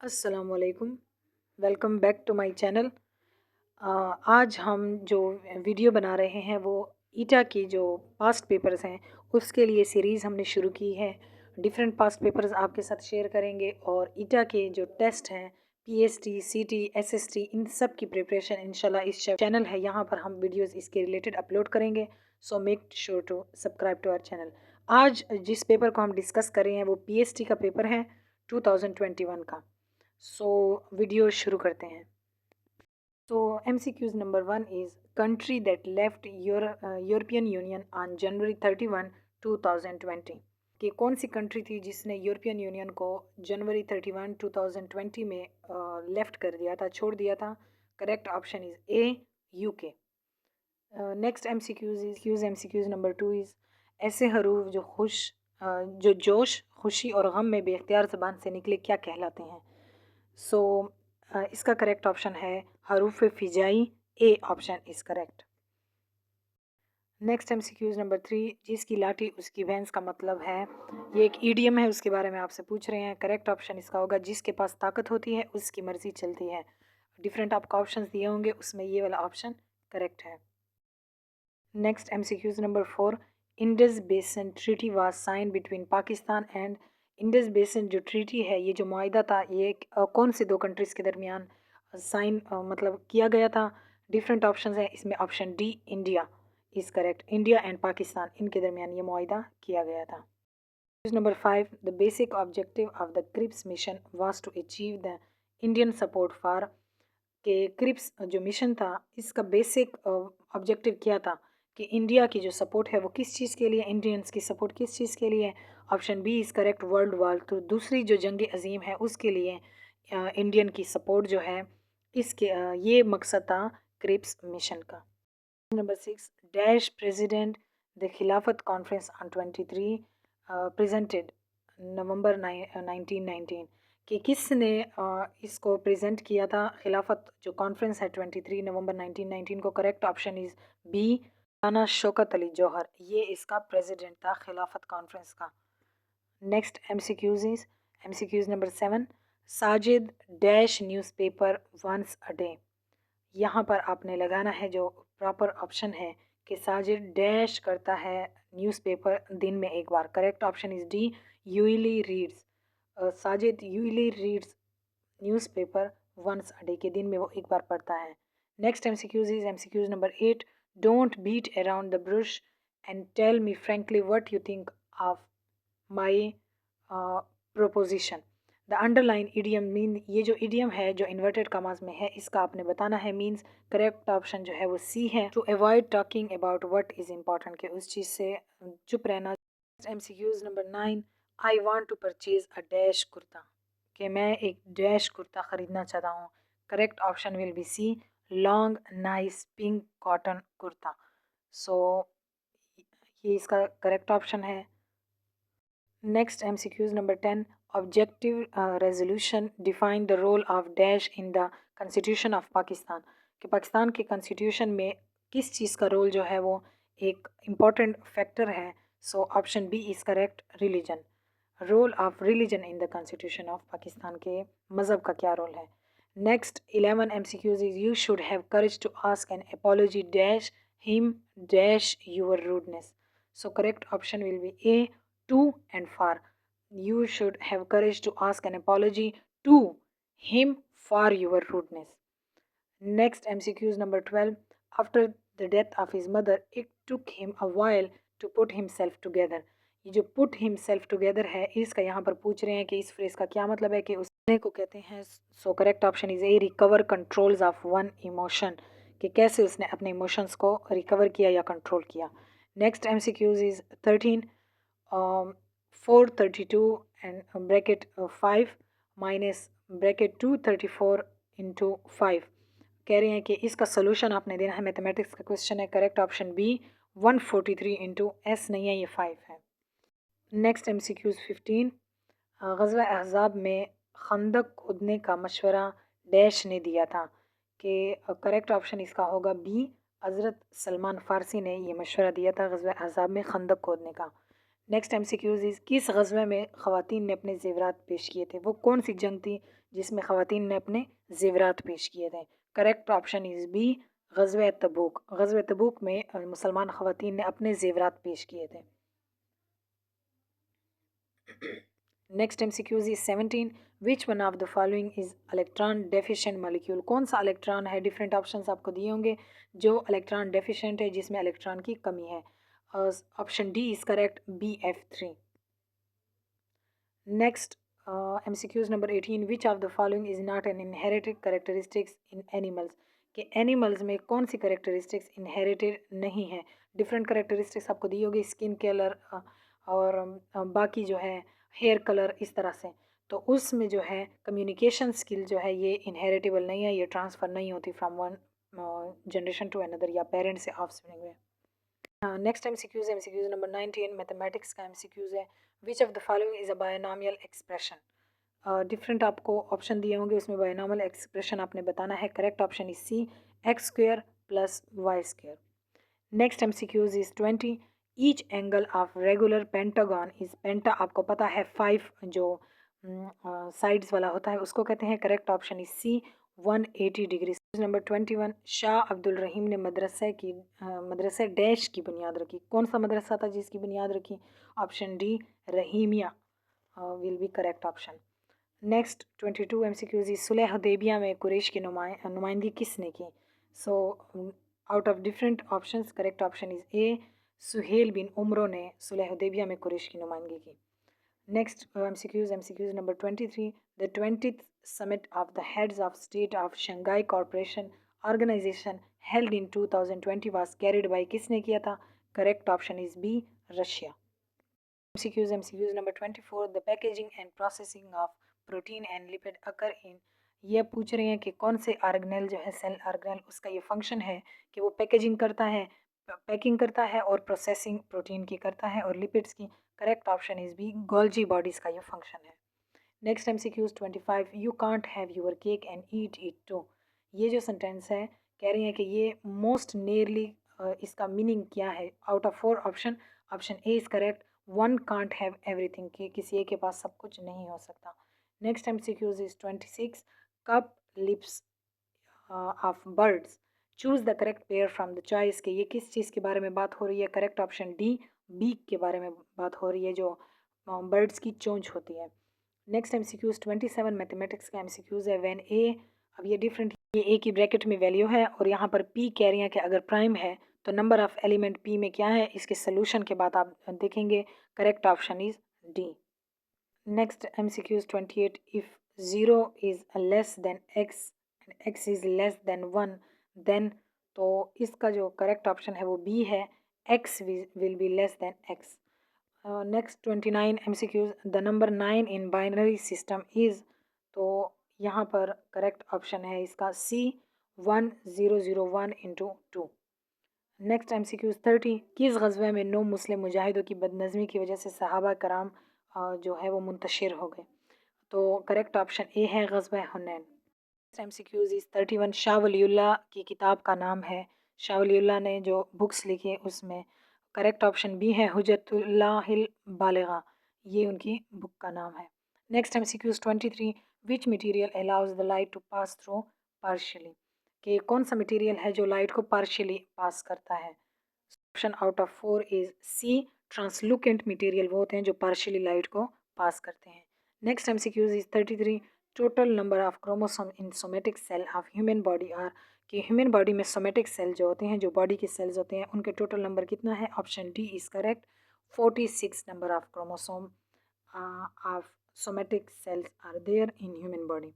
अस्सलामुअलैकुम। Welcome back to my channel. आज हम जो वीडियो बना रहे हैं वो ईटा की जो पास्ट पेपर्स हैं उसके लिए सीरीज़ हमने शुरू की है। डिफरेंट पास्ट पेपर्स आपके साथ शेयर करेंगे और ईटा के जो टेस्ट हैं पीएसटी, सीटी, एसएसटी, इन सब की प्रिपरेशन इंशाल्लाह इस चैनल है यहाँ पर हम वीडियोस इसके रिलेटेड अपलोड करेंगे। So make sure to subscribe to our channel. आज जिस पेपर को हम डिस्कस कर रहे हैं वो पीएसटी का पेपर है 2021 का। सो वीडियो शुरू करते हैं। तो MCQs number 1 is country that left European union on January 31, 2020। कि कौन सी कंट्री थी जिसने यूरोपियन यूनियन को जनवरी 31, 2020 में लेफ्ट कर दिया था, छोड़ दिया था। Correct option is a, UK. Next MCQs number 2 is ऐसे हरूफ जो जोश, खुशी और गम में बेख्तियार ज़बान से निकले क्या कहलाते हैं। सो इसका करेक्ट ऑप्शन है हरूफ फिजाई। A option is correct. Next MCQs number 3, जिसकी लाठी उसकी भैंस का मतलब है, ये एक ईडियम है, उसके बारे में आपसे पूछ रहे हैं। करेक्ट ऑप्शन इसका होगा जिसके पास ताकत होती है उसकी मर्जी चलती है। डिफरेंट आपको ऑप्शंस दिए होंगे, उसमें ये वाला ऑप्शन करेक्ट है। Next MCQs number 4, Indus basin treaty was sign between Pakistan and. Indus basin जो ट्रीटी है, ये जो मुआहिदा था, ये कौन से दो कंट्रीज़ के दरमियान साइन मतलब किया गया था। डिफरेंट ऑप्शंस हैं इसमें। Option D India is correct. India and Pakistan इनके दरमियान ये मुआहिदा किया गया था। Number 5, the basic objective of the Cripps mission was to achieve the Indian support for. कि क्रिप्स जो मिशन था इसका बेसिक ऑब्जेक्टिव क्या था, कि इंडिया की जो सपोर्ट है वो किस चीज़ के लिए, इंडियंस की सपोर्ट किस चीज़ के लिए। Option B is correct, world war तो दूसरी जो जंग अजीम है उसके लिए इंडियन की सपोर्ट जो है, इसके ये मकसद था क्रिप्स मिशन का। नंबर 6, डैश प्रेसिडेंट द खिलाफत कॉन्फ्रेंस ऑन 23 प्रेजेंटेड नवंबर 1919। कि किसने इसको प्रेजेंट किया था, खिलाफत जो कॉन्फ्रेंस है 23 नवंबर 1919 को। करेक्ट ऑप्शन इज़ बी, मौलाना शौकत अली जौहर, ये इसका प्रेसिडेंट था खिलाफत कॉन्फ्रेंस का। Next MCQs number 7, Sajid dash newspaper once a day. यहाँ पर आपने लगाना है जो प्रॉपर ऑप्शन है कि साजिद डैश करता है न्यूज़पेपर दिन में एक बार। Correct option is D, usually reads. Sajid usually reads newspaper once a day, के दिन में वो एक बार पढ़ता है। Next MCQs number 8, don't beat around the brush and tell me frankly what you think of my proposition. The underline idiom mean, ये जो इडियम है जो इन्वर्टेड कमास में है इसका आपने बताना है मीन्स। करेक्ट ऑप्शन जो है वो सी है, to avoid talking about what is important, के उस चीज़ से चुप रहना। MCQs number 9, I want to purchase a dash kurta, कि मैं एक डैश कुर्ता ख़रीदना चाहता हूँ। Correct option will be C, long nice pink cotton kurta. So ये इसका करेक्ट ऑप्शन है। Next MCQs number 10, objective resolution define the role of dash in the constitution of Pakistan, कि पाकिस्तान के कॉन्स्टिट्यूशन में किस चीज़ का रोल जो है वो एक इम्पॉर्टेंट फैक्टर है। So option B is correct, religion. Role of religion in the constitution of Pakistan, के मज़हब का क्या रोल है। Next 11 MCQs is you should have courage to ask an apology dash him dash your rudeness. So correct option will be A, to and for. You should have courage to ask an apology to him for your rudeness. Next MCQs number 12, after the death of his mother it took him a while to put himself together। ये जो put himself together है इसका यहाँ पर पूछ रहे हैं कि इस फ्रेज का क्या मतलब है, कि उसने को कहते हैं। सो correct option is A, recover controls of one emotion, कि कैसे उसने अपने इमोशंस को रिकवर किया या कंट्रोल किया। Next MCQs is 13, 432 and bracket 5 minus bracket 234 into 5। कह रहे हैं कि इसका सोल्यूशन आपने देना है, मैथमेटिक्स का क्वेश्चन है। Correct option B, 143 into S नहीं है, ये 5 है। नेक्स्ट MCQs 15, ग़ज़वा अहज़ाब में खंदक खोदने का मशवरा डैश ने दिया था, कि करेक्ट ऑप्शन इसका होगा बी, हज़रत सलमान फ़ारसी ने ये मशवरा दिया था ग़ज़वा अहज़ाब में खंदक खोदने का। नेक्स्ट MCQs इज़ किस ग़ज़वे में ख़वातीन ने अपने ज़ेवरात पेश किए थे? वो कौन सी जंग थी जिसमें ख़वातीन ने अपने ज़ेवरात पेश किए थे? करेक्ट ऑप्शन इज़ बी ग़ज़वे तबूक। ग़ज़वे तबूक में मुसलमान ख़वातीन ने अपने ज़ेवरात पेश किए थे। Next MCQs is 17 which one of the following is electron deficient molecule. कौन सा इलेक्ट्रॉन है, डिफरेंट ऑप्शंस आपको दिए होंगे, जो इलेक्ट्रॉन डेफिशिएंट है, जिसमें इलेक्ट्रॉन की कमी है। Option D is correct, BF3। Next MCQs number 18 which of the following is not an inherited characteristics in animals. कि एनिमल्स में कौन सी करेक्टरिस्टिक्स इनहेरिटेड नहीं है। डिफरेंट करेक्टरिस्टिक्स आपको दी होगी, स्किन कलर और बाकी जो है हेयर कलर, इस तरह से। तो उसमें जो है कम्युनिकेशन स्किल जो है ये इनहेरिटेबल नहीं है, ये ट्रांसफ़र नहीं होती from one generation to another या पेरेंट से ऑफस्प्रिंग में। नेक्स्ट MCQs नंबर 19 मैथमेटिक्स का MCQs है। Which of the following is a binomial expression. Different आपको ऑप्शन दिए होंगे, उसमें बायनॉमियल एक्सप्रेशन आपने बताना है। Correct option is C, x² + y²। Next MCQs is 20 each angle of regular pentagon is, penta आपको पता है 5 जो साइड्स वाला होता है उसको कहते हैं। Correct option is C, 180 degree. Number 21 Shah Abdul Rahim ने मदरसे डैश की बुनियाद रखी। कौन सा मदरसा था जिसकी बुनियाद रखी? Option D, Rahimiya will be correct option. Next 22 MCQs is सुलह हुदैबिया में कुरैश की नुमाइंदगी किसने की? So out of different options correct option is A, सुहेल बिन उमरो ने सुलह हुदैबिया में कुरैश की नुमाइंदगी की। Next MCQs number 23 the 20th summit of the heads of state of Shanghai Cooperation Organization held in 2020 was carried by किसने किया था? Correct option is B, Russia। MCQs number 24 the packaging and processing of protein and lipid occur in, ये पूछ रहे हैं कि कौन से ऑर्गेनेल जो है सेल ऑर्गेनेल उसका ये फंक्शन है कि वो पैकेजिंग करता है, पैकिंग करता है और प्रोसेसिंग प्रोटीन की करता है और लिपिड्स की। Correct option is B, Golgi bodies का ये फंक्शन है। Next MCQs 25 you can't have your cake and eat it too. ये जो सेंटेंस है कह रही है कि ये मोस्ट नियरली इसका मीनिंग क्या है? Out of 4 option, option A is correct, one can't have everything, कि किसी एक के पास सब कुछ नहीं हो सकता। Next MCQs is 26 cup lips of birds choose the correct pair from the choice, के ये किस चीज़ के बारे में बात हो रही है? करेक्ट ऑप्शन डी, बीक के बारे में बात हो रही है, जो बर्ड्स की चोंच होती है। नेक्स्ट MCQs 27 मैथमेटिक्स का MCQs है। व्हेन ए, अब ये डिफरेंट, ये ए की ब्रैकेट में वैल्यू है और यहाँ पर पी कह रही है कि अगर प्राइम है तो नंबर ऑफ एलिमेंट पी में क्या है, इसके सोल्यूशन के बाद आप देखेंगे। Correct option is D. Next MCQs 28 if 0 is less than x and x is less than 1 then, तो इसका जो करेक्ट ऑप्शन है वो बी है, x will be less than x। Next 29 MCQs the number 9 in binary system is, तो यहाँ पर correct option है इसका सी, 1001 इंटू 2। नेक्स्ट MCQs 30 किस ग़ज़वे में 9 मुस्लिम मुजाहिदों की बदनज़मी की वजह से सहाबा कराम जो है वो मुंतशिर हो गए? तो करेक्ट ऑप्शन ए है ग़ज़वा हुनैन। MCQs इज़ 31 शाह वलीउल्लाह की किताब का नाम है, शाह वलीउल्लाह ने जो बुक्स लिखी उसमें। करेक्ट ऑप्शन बी है हुज्जतुल्लाहिल बालिग़ा, ये उनकी बुक का नाम है। Next MCQs 23 which material allows the light to pass through partially, कि कौन सा मटेरियल है जो लाइट को पार्शियली पास करता है? Option out of 4 is C, translucent material वो होते हैं जो पार्शियली लाइट को पास करते हैं। Next MCQs is 33 total number of chromosome in somatic cell of human body are, कि ह्यूमन बॉडी में सोमेटिक सेल जो होते हैं, जो बॉडी के सेल्स होते हैं, उनके टोटल नंबर कितना है? Option D is correct, 46 number of chromosome of somatic cells are there in human body.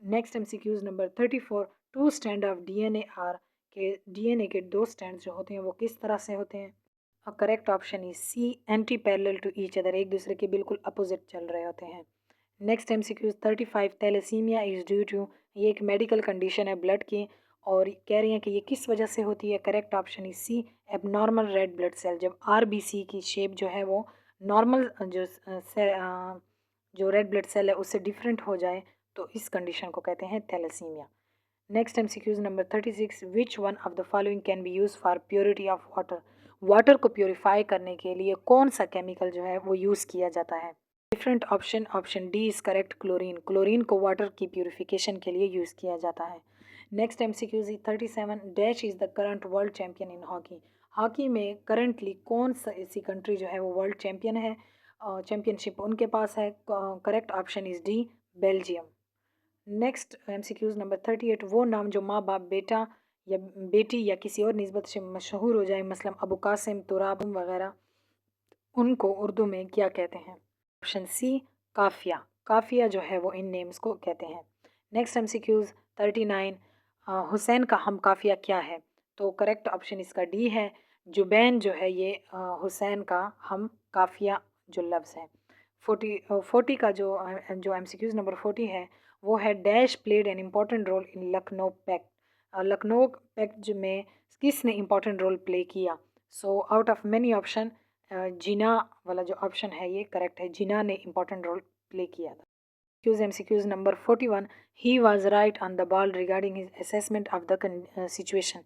Next MCQs number 34 two strand of DNA are, के DNA के 2 स्टैंड जो होते हैं वो किस तरह से होते हैं? और correct option is C, anti parallel to each other, एक दूसरे के बिल्कुल अपोजिट चल रहे होते हैं। Next MCQs 35 thalassaemia is due to, ये एक मेडिकल कंडीशन है ब्लड की और कह रही हैं कि ये किस वजह से होती है? Correct option is C, abnormal red blood cell, जब RBC की शेप जो है वो नॉर्मल जो रेड ब्लड सेल है उससे डिफरेंट हो जाए तो इस कंडीशन को कहते हैं thalassaemia. Next MCQs number 36 which one of the following can be use for purity of water, water को प्योरीफाई करने के लिए कौन सा केमिकल जो है वो यूज़ किया जाता है? Different option, option D is correct, chlorine. Chlorine को वाटर की प्योरीफिकेशन के लिए यूज़ किया जाता है। Next MCQ 37, dash is the current world champion in hockey. Hockey में करंटली कौन सा ऐसी कंट्री जो है वो वर्ल्ड चैम्पियन है, चैम्पियनशिप उनके पास है? Correct option is D, Belgium. Next MCQs number 38, वो नाम जो माँ बाप, बेटा या बेटी या किसी और निस्बत से मशहूर हो जाए, मसलन अबू कासिम, तुराब वगैरह, उनको उर्दू में क्या कहते हैं? ऑप्शन सी, काफिया। काफिया जो है वो इन नेम्स को कहते हैं। नेक्स्ट MCQs 39, हुसैन का हम काफिया क्या है? तो करेक्ट ऑप्शन इसका डी है, जुबैन जो है ये हुसैन का हम काफिया जो लफ्ज़ है। 40 का जो MCQs नंबर 40 है वो है, dash played an important role in Lucknow pact. Lucknow pact में किसने इम्पॉर्टेंट रोल प्ले किया? So out of many option, Jinnah वाला जो ऑप्शन है ये करेक्ट है, जिना ने इम्पॉर्टेंट रोल प्ले किया था। MCQs number 41, he was right on the ball regarding his assessment of the situation.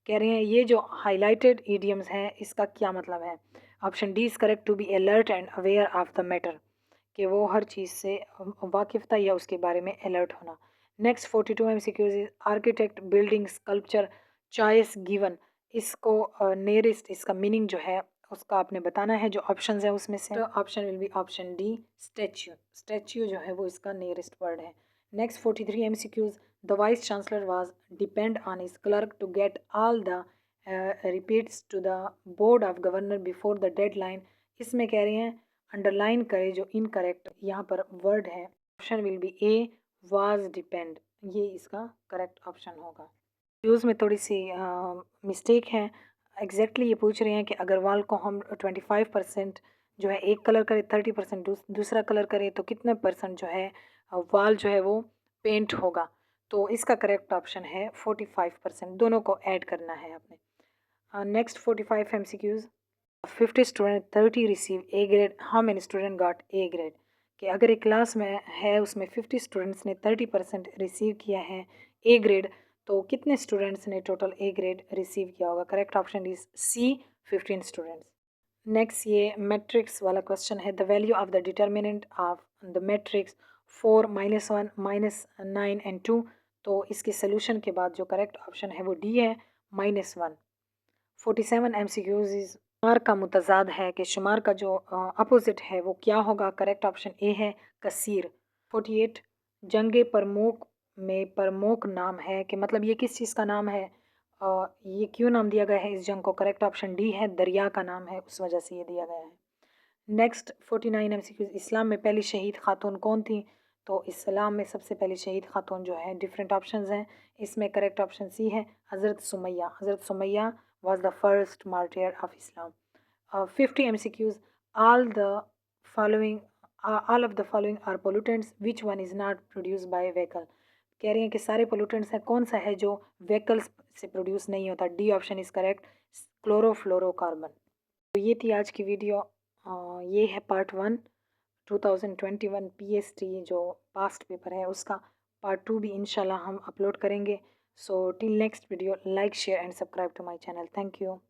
कह रहे हैं ये जो हाईलाइटेड ईडियम्स हैं इसका क्या मतलब है? Option D is correct, to be alert and aware of the matter, कि वो हर चीज़ से वाकिफ़ था या उसके बारे में अलर्ट होना। Next 42 MCQs, architect, building, sculpture, choice given, इसको नियरेस्ट इसका मीनिंग जो है उसका आपने बताना है। जो ऑप्शन है उसमें से option will be option D, statue. Statue जो है वो इसका नियरेस्ट वर्ड है। Next 43 MCQs, the vice chancellor was depend on his clerk to get all the repeats to the board of governor before the deadline. इसमें कह रहे हैं underline करें जो इनकरेक्ट यहाँ पर वर्ड है। Option will be A, was depend, ये इसका करेक्ट ऑप्शन होगा। यूज़ में थोड़ी सी मिस्टेक है। एग्जैक्टली ये पूछ रहे हैं कि अगर वाल को हम 25% जो है एक कलर करें, 30% दूसरा कलर करें, तो कितने परसेंट जो है वाल जो है वो पेंट होगा? तो इसका करेक्ट ऑप्शन है 45%, दोनों को ऐड करना है आपने। Next 45 MCQs, 50 student 30 receive A grade, how many student got A grade. कि अगर एक क्लास में है उसमें 50 स्टूडेंट्स ने 30% रिसीव किया है ए ग्रेड, तो कितने स्टूडेंट्स ने टोटल ए ग्रेड रिसीव किया होगा? Correct option is C, 15 students. Next ये मैट्रिक्स वाला क्वेश्चन है, the value of the determinant of the matrix 4, -1, -9 and 2। तो इसके सोल्यूशन के बाद जो करेक्ट ऑप्शन है वो डी है, -1। 47 MCQs इज, शुमार का मुतजाद है, कि शुमार का जो अपोजिट है वो क्या होगा? करेक्ट ऑप्शन ए है, कसीर। 48, जंग परमोक में परमोक नाम है, कि मतलब ये किस चीज़ का नाम है? ये क्यों नाम दिया गया है इस जंग को? करेक्ट ऑप्शन डी है, दरिया का नाम है, उस वजह से ये दिया गया है। नेक्स्ट 49 MCQs, इस्लाम में पहली शहीद खातून कौन थी? तो इस्लाम में सबसे पहली शहीद खातून जो है, डिफरेंट ऑप्शंस हैं, इसमें करेक्ट ऑप्शन सी है, हज़रत सुमैया। हज़रत Sumaiya was the first martyr of Islam. 50 MCQs, all the following all of the following are pollutants, which one is not produced by vehicle। कह रहे हैं कि सारे पोल्यूटेंट्स हैं, कौन सा है जो व्हीकल्स से प्रोड्यूस नहीं होता? D option is correct, chlorofluorocarbon. तो ये थी आज की वीडियो। ये है पार्ट 1 2021 PST जो पास्ट पेपर है उसका। पार्ट 2 भी इंशाल्लाह हम अपलोड करेंगे। So till next video, like, share and subscribe to my channel. Thank you.